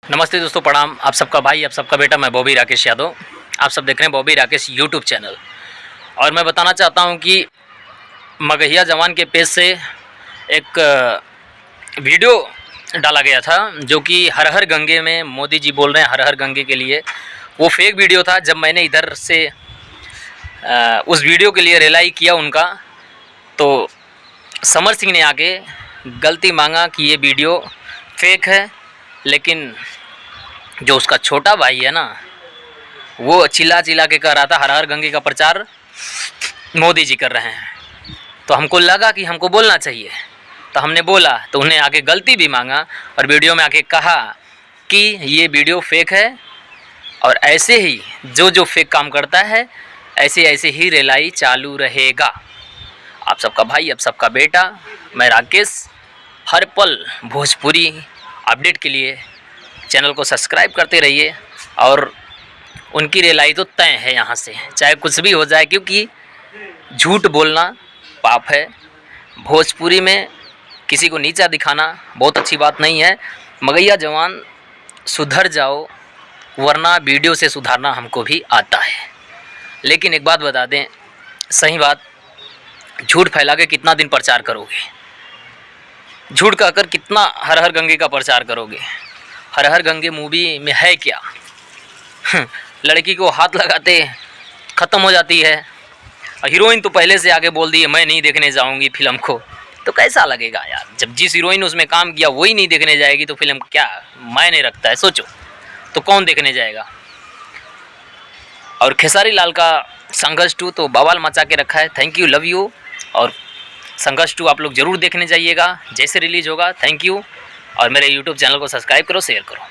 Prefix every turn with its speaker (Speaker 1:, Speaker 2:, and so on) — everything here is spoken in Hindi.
Speaker 1: नमस्ते दोस्तों, प्रणाम। आप सबका भाई, आप सबका बेटा, मैं बॉबी राकेश यादव। आप सब देख रहे हैं बॉबी राकेश यूट्यूब चैनल। और मैं बताना चाहता हूं कि मगहिया जवान के पेज से एक वीडियो डाला गया था जो कि हर हर गंगे में मोदी जी बोल रहे हैं हर हर गंगे के लिए। वो फेक वीडियो था। जब मैंने इधर से उस वीडियो के लिए रिलाई किया उनका, तो समर सिंह ने आके गलती मांगा कि ये वीडियो फेक है, लेकिन जो उसका छोटा भाई है ना, वो चिल्ला चिल्ला के कह रहा था हर हर गंगे का प्रचार मोदी जी कर रहे हैं। तो हमको लगा कि हमको बोलना चाहिए, तो हमने बोला। तो उन्हें आके गलती भी मांगा और वीडियो में आके कहा कि ये वीडियो फेक है और ऐसे ही जो फेक काम करता है ऐसे ऐसे ही रिलाई चालू रहेगा। आप सबका भाई, आप सबका बेटा, मैं राकेश, हर पल भोजपुरी अपडेट के लिए चैनल को सब्सक्राइब करते रहिए। और उनकी रिलाई तो तय है यहाँ से, चाहे कुछ भी हो जाए, क्योंकि झूठ बोलना पाप है। भोजपुरी में किसी को नीचा दिखाना बहुत अच्छी बात नहीं है। मगहिया जवान, सुधर जाओ, वरना वीडियो से सुधारना हमको भी आता है। लेकिन एक बात बता दें, सही बात, झूठ फैला के कितना दिन प्रचार करोगे? झूठ कहकर कितना हर हर गंगे का प्रचार करोगे? हर हर गंगे मूवी में है क्या? लड़की को हाथ लगाते ख़त्म हो जाती है। हीरोइन तो पहले से आगे बोल दी है मैं नहीं देखने जाऊंगी फिल्म को। तो कैसा लगेगा यार, जब जिस हीरोइन उसमें काम किया वही नहीं देखने जाएगी तो फिल्म क्या मायने रखता है? सोचो तो कौन देखने जाएगा? और खेसारी लाल का संघर्ष 2 तो बवाल मचा के रखा है। Thank you, love you. और संघर्ष 2 आप लोग ज़रूर देखने जाइएगा जैसे रिलीज़ होगा। Thank you. और मेरे यूट्यूब चैनल को सब्सक्राइब करो, शेयर करो।